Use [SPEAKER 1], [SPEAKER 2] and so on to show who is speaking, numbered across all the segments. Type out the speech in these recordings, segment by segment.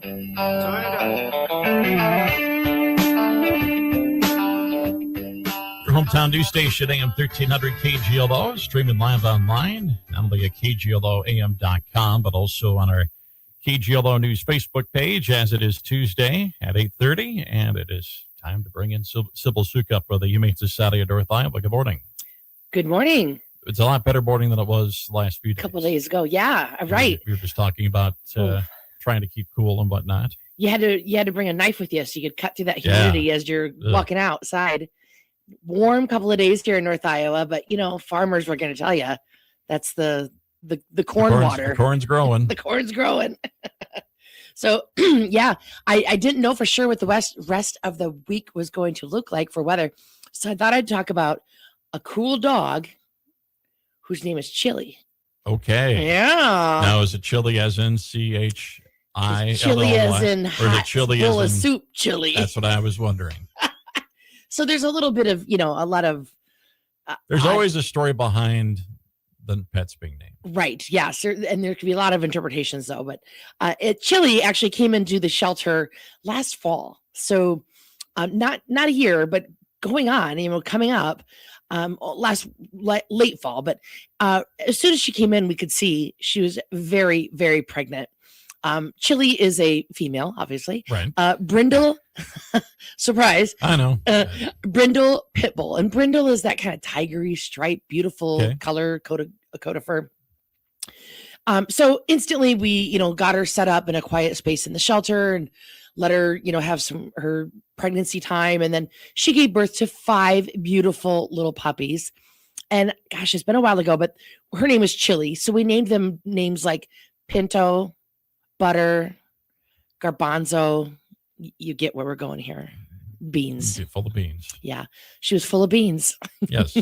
[SPEAKER 1] Turn it up.
[SPEAKER 2] Your hometown news station, AM 1300 KGLO, streaming live online, not only at KGLOAM.com, but also on our KGLO News Facebook page, as it is Tuesday at 8:30, and it is time to bring in Sybil Soukup of the Humane Society of North Iowa. Good morning.
[SPEAKER 3] Good morning.
[SPEAKER 2] It's a lot better morning than it was last few days.
[SPEAKER 3] A couple of days ago. Yeah, right.
[SPEAKER 2] We were just talking about trying to keep cool and whatnot.
[SPEAKER 3] You had to bring a knife with you so you could cut through that humidity as you're walking outside. Warm couple of days here in North Iowa, but farmers were going to tell you that's the corn water.
[SPEAKER 2] The corn's growing.
[SPEAKER 3] The corn's growing. So yeah, I didn't know for sure what the rest of the week was going to look like for weather. So I thought I'd talk about a cool dog whose name is Chili.
[SPEAKER 2] Okay.
[SPEAKER 3] Yeah.
[SPEAKER 2] Now, is it chili as in CHI?
[SPEAKER 3] Chili as in hot,
[SPEAKER 2] or is it chili
[SPEAKER 3] full
[SPEAKER 2] as
[SPEAKER 3] of
[SPEAKER 2] in
[SPEAKER 3] soup chili?
[SPEAKER 2] That's what I was wondering.
[SPEAKER 3] So there's a little bit of, a lot of.
[SPEAKER 2] There's always a story behind the pets being named.
[SPEAKER 3] Right. Yeah. And there could be a lot of interpretations, though. But Chili actually came into the shelter last fall. So not a year, but going on, coming up. Late fall, but as soon as she came in, we could see she was very, very pregnant. Chili is a female, obviously.
[SPEAKER 2] Right.
[SPEAKER 3] Brindle, surprise.
[SPEAKER 2] I know.
[SPEAKER 3] Brindle Pitbull, and Brindle is that kind of tigery stripe, beautiful color, coat of fur. So instantly we, got her set up in a quiet space in the shelter and let her, have her pregnancy time. And then she gave birth to 5 beautiful little puppies. And gosh, it's been a while ago, but her name was Chili. So we named them names like Pinto, Butter, Garbanzo. You get where we're going here. Beans.
[SPEAKER 2] Full of beans.
[SPEAKER 3] Yeah. She was full of beans.
[SPEAKER 2] Yes.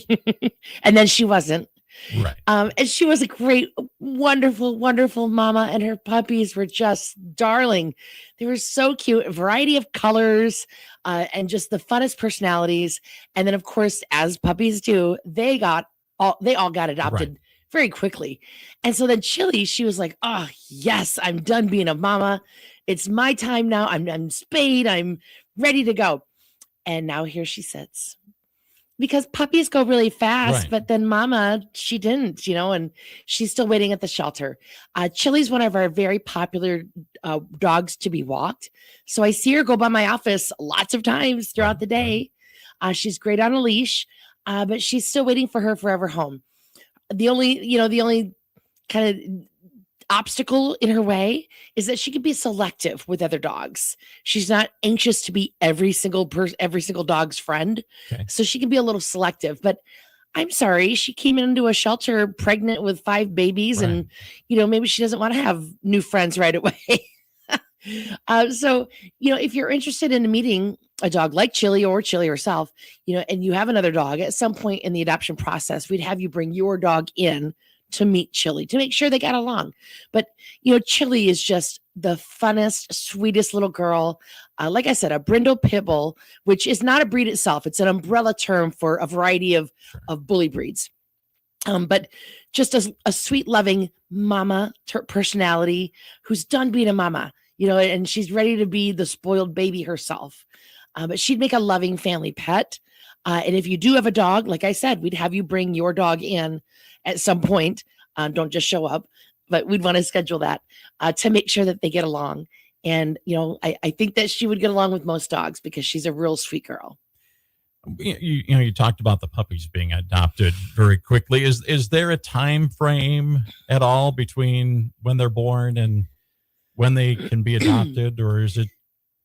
[SPEAKER 3] And then she wasn't.
[SPEAKER 2] Right.
[SPEAKER 3] And she was a great, wonderful, wonderful mama, and her puppies were just darling. They were so cute, a variety of colors, and just the funnest personalities. And then, of course, as puppies do, they all got adopted very quickly. And so then Chili, she was like, "Oh yes, I'm done being a mama. It's my time now. I'm spayed. I'm ready to go." And now here she sits. Because puppies go really fast, but then mama, she didn't, and she's still waiting at the shelter. Chili's one of our very popular dogs to be walked. So I see her go by my office lots of times throughout the day. She's great on a leash, but she's still waiting for her forever home. The only kind of obstacle in her way is that she can be selective with other dogs. She's not anxious to be every single dog's friend. Okay. So she can be a little selective, but I'm sorry, she came into a shelter pregnant with 5 babies and maybe she doesn't want to have new friends right away. So if you're interested in meeting a dog like Chili or Chili herself, and you have another dog at some point in the adoption process, we'd have you bring your dog in to meet Chili to make sure they got along. But, Chili is just the funnest, sweetest little girl. Like I said, a Brindle Pitbull, which is not a breed itself. It's an umbrella term for a variety of bully breeds. But just a sweet, loving mama personality who's done being a mama, and she's ready to be the spoiled baby herself. But she'd make a loving family pet. And if you do have a dog, like I said, we'd have you bring your dog in at some point. Don't just show up, but we'd want to schedule that to make sure that they get along. And, I think that she would get along with most dogs because she's a real sweet girl.
[SPEAKER 2] You talked about the puppies being adopted very quickly. Is there a time frame at all between when they're born and when they can be adopted, or is it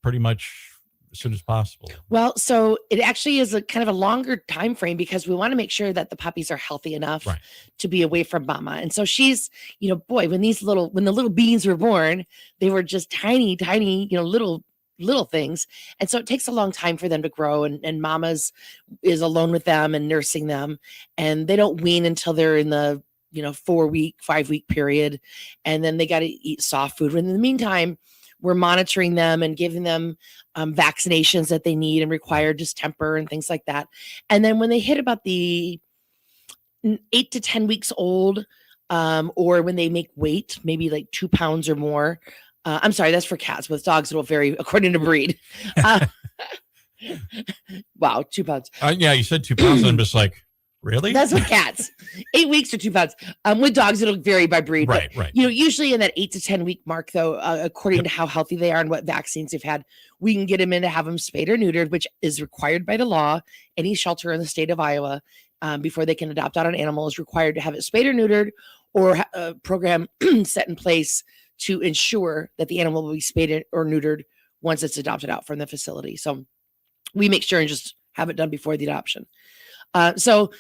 [SPEAKER 2] pretty much as soon as possible?
[SPEAKER 3] Well, so it actually is a kind of a longer time frame because we want to make sure that the puppies are healthy enough to be away from mama. And so she's, when the little beans were born, they were just tiny, little things. And so it takes a long time for them to grow, and mama's is alone with them and nursing them. And they don't wean until they're in the, 5-week period. And then they got to eat soft food. And in the meantime, we're monitoring them and giving them vaccinations that they need and require distemper and things like that. And then when they hit about the 8 to 10 weeks old, or when they make weight, maybe like 2 pounds or more, I'm sorry, that's for cats. With dogs, it'll vary according to breed. Uh, wow, 2 pounds.
[SPEAKER 2] Yeah, you said 2 pounds. I'm just like, really?
[SPEAKER 3] That's with cats. 8 weeks or 2 pounds. With dogs, it'll vary by breed.
[SPEAKER 2] Right,
[SPEAKER 3] but,
[SPEAKER 2] right.
[SPEAKER 3] Usually in that 8 to 10 week mark, though, according to how healthy they are and what vaccines they've had, we can get them in to have them spayed or neutered, which is required by the law. Any shelter in the state of Iowa, before they can adopt out an animal, is required to have it spayed or neutered, or a program set in place to ensure that the animal will be spayed or neutered once it's adopted out from the facility. So we make sure and just have it done before the adoption. So,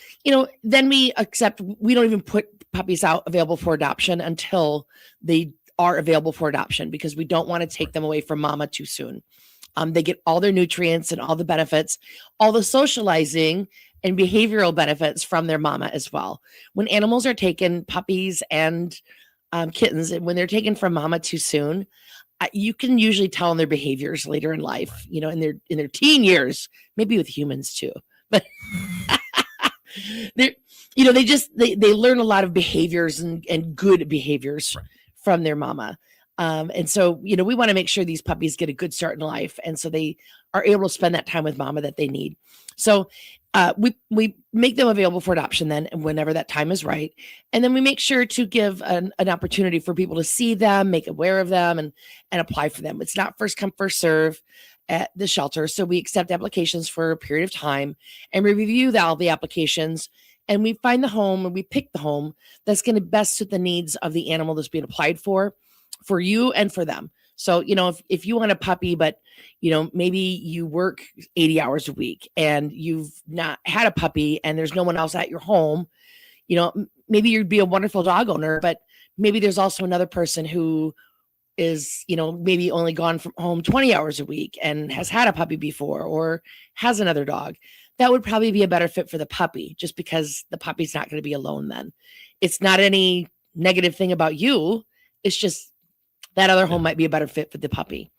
[SPEAKER 3] then we don't even put puppies out available for adoption until they are available for adoption, because we don't want to take them away from mama too soon. They get all their nutrients and all the benefits, all the socializing and behavioral benefits from their mama as well. When animals are taken, puppies and kittens, when they're taken from mama too soon, you can usually tell in their behaviors later in life, in their teen years, maybe with humans too, but they learn a lot of behaviors and good behaviors from their mama. And so, we want to make sure these puppies get a good start in life. And so they are able to spend that time with mama that they need. So we make them available for adoption then, and whenever that time is right. And then we make sure to give an opportunity for people to see them, make aware of them, and apply for them. It's not first come, first serve at the shelter. So we accept applications for a period of time, and we review all the applications, and we find the home, and we pick the home that's going to best suit the needs of the animal that's being applied for you and for them. So, if you want a puppy, but, maybe you work 80 hours a week and you've not had a puppy and there's no one else at your home, maybe you'd be a wonderful dog owner, but maybe there's also another person who is, maybe only gone from home 20 hours a week and has had a puppy before, or has another dog. That would probably be a better fit for the puppy, just because the puppy's not going to be alone then. It's not any negative thing about you. It's just that other home might be a better fit for the puppy.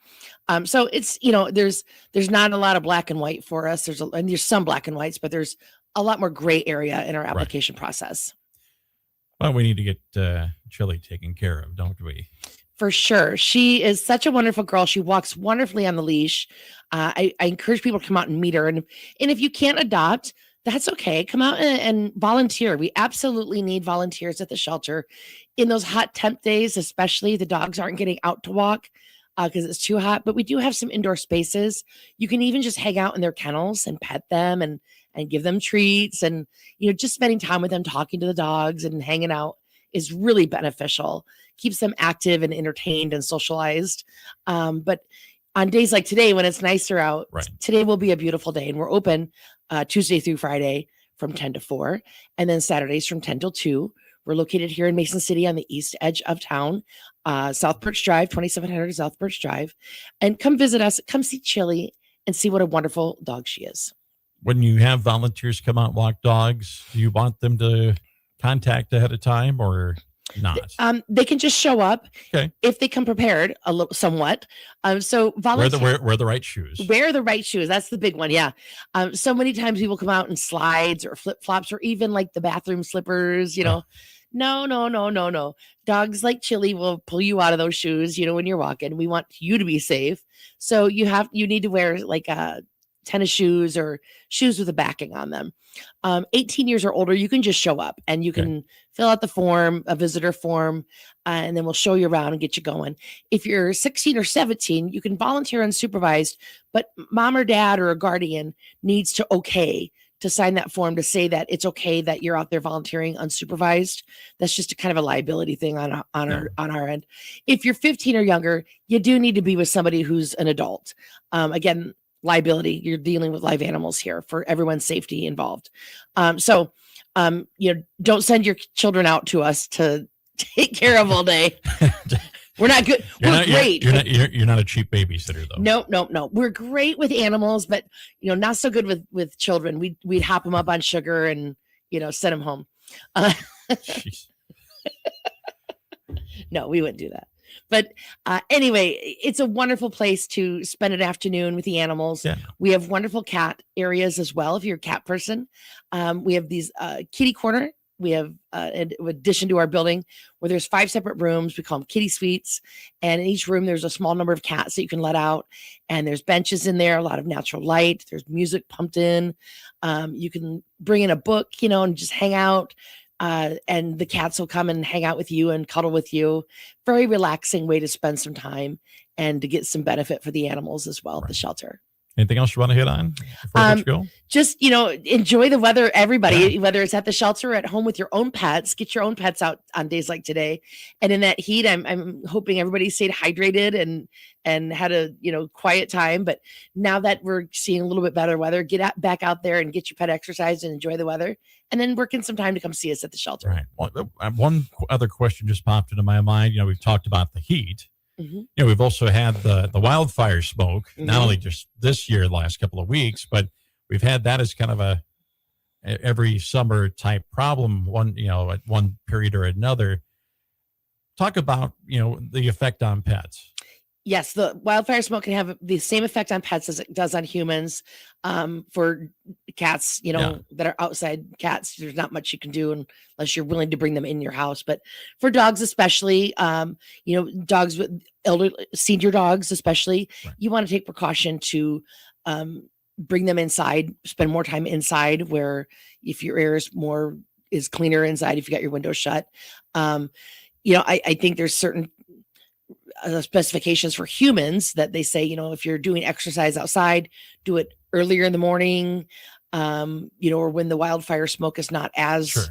[SPEAKER 3] So it's, there's not a lot of black and white for us. There's some black and whites, but there's a lot more gray area in our application process.
[SPEAKER 2] Well, we need to get Chili taken care of, don't we?
[SPEAKER 3] For sure. She is such a wonderful girl. She walks wonderfully on the leash. I encourage people to come out and meet her. And if you can't adopt, that's okay. Come out and volunteer. We absolutely need volunteers at the shelter. In those hot temp days, especially, the dogs aren't getting out to walk because it's too hot. But we do have some indoor spaces. You can even just hang out in their kennels and pet them and give them treats. And, just spending time with them, talking to the dogs and hanging out is really beneficial. Keeps them active and entertained and socialized. But on days like today, when it's nicer out, today will be a beautiful day. And we're open Tuesday through Friday from 10 to 4. And then Saturdays from 10 till 2. We're located here in Mason City on the east edge of town, South Birch Drive, 2700 South Birch Drive. And come visit us. Come see Chili and see what a wonderful dog she is.
[SPEAKER 2] When you have volunteers come out and walk dogs, do you want them to contact ahead of time or not?
[SPEAKER 3] They can just show up if they come prepared a little somewhat. So volunteer,
[SPEAKER 2] wear the right shoes.
[SPEAKER 3] Wear the right shoes. That's the big one. Yeah. So many times people come out in slides or flip flops or even like the bathroom slippers. No. Dogs like Chili will pull you out of those shoes. When you're walking, we want you to be safe. So you need to wear like tennis shoes or shoes with a backing on them. 18 years or older, you can just show up and you can fill out the form, a visitor form, and then we'll show you around and get you going. If you're 16 or 17, you can volunteer unsupervised, but mom or dad or a guardian needs to sign that form to say that it's okay that you're out there volunteering unsupervised. That's just a kind of a liability thing on our end. If you're 15 or younger, you do need to be with somebody who's an adult. Again, liability. You're dealing with live animals here for everyone's safety involved. So don't send your children out to us to take care of all day. We're not good. We're great.
[SPEAKER 2] You're not a cheap babysitter though.
[SPEAKER 3] No. We're great with animals, but not so good with children. We'd hop them up on sugar and send them home. No, we wouldn't do that. But anyway, it's a wonderful place to spend an afternoon with the animals. Yeah. We have wonderful cat areas as well, if you're a cat person. We have these kitty corner an addition to our building where there's 5 separate rooms. We call them kitty suites. And in each room, there's a small number of cats that you can let out. And there's benches in there, a lot of natural light. There's music pumped in. You can bring in a book, and just hang out. And the cats will come and hang out with you and cuddle with you. Very relaxing way to spend some time and to get some benefit for the animals as well at the shelter.
[SPEAKER 2] Anything else you want to hit on before I let you go?
[SPEAKER 3] Just, enjoy the weather, everybody, whether it's at the shelter or at home with your own pets. Get your own pets out on days like today. And in that heat, I'm hoping everybody stayed hydrated and had a, quiet time. But now that we're seeing a little bit better weather, back out there and get your pet exercise and enjoy the weather. And then work in some time to come see us at the shelter.
[SPEAKER 2] Right. One other question just popped into my mind. We've talked about the heat. Mm-hmm. We've also had the wildfire smoke, not only just this year, the last couple of weeks, but we've had that as kind of a every summer type problem, at one period or another. Talk about, the effect on pets.
[SPEAKER 3] Yes, the wildfire smoke can have the same effect on pets as it does on humans. For cats, that are outside cats, there's not much you can do unless you're willing to bring them in your house. But for dogs, especially, dogs with senior dogs, especially, you want to take precaution to bring them inside, spend more time inside, where if your air is cleaner inside, if you got your windows shut. I think there's certain specifications for humans that they say, if you're doing exercise outside, do it earlier in the morning, or when the wildfire smoke is not as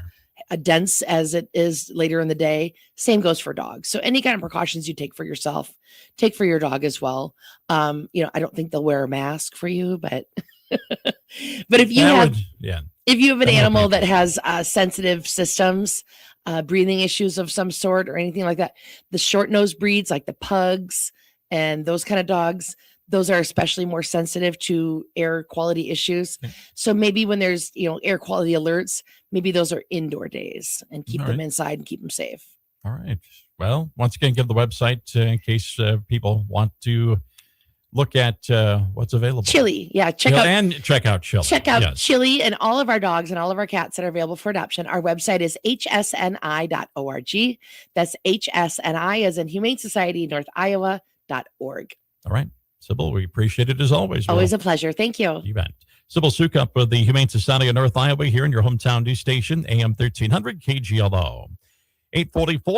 [SPEAKER 3] dense as it is later in the day. Same goes for dogs. So any kind of precautions you take for yourself, take for your dog as well. I don't think they'll wear a mask for you, but but if you have an animal that has sensitive systems, breathing issues of some sort or anything like that, the short nose breeds like the pugs and those kind of dogs, those are especially more sensitive to air quality issues. So maybe when there's, air quality alerts, maybe those are indoor days and keep them inside and keep them safe. All right.
[SPEAKER 2] Well, once again, give the website in case people want to look at what's available.
[SPEAKER 3] Chili. Yeah.
[SPEAKER 2] Check out Chili.
[SPEAKER 3] Check out Chili and all of our dogs and all of our cats that are available for adoption. Our website is hsni.org. That's HSNI as in Humane Society North Iowa.org.
[SPEAKER 2] All right. Sybil, we appreciate it as always.
[SPEAKER 3] Always a pleasure. Thank you.
[SPEAKER 2] You bet. Sybil Soukup of the Humane Society of North Iowa here in your hometown news station, AM 1300 KGLO. 844.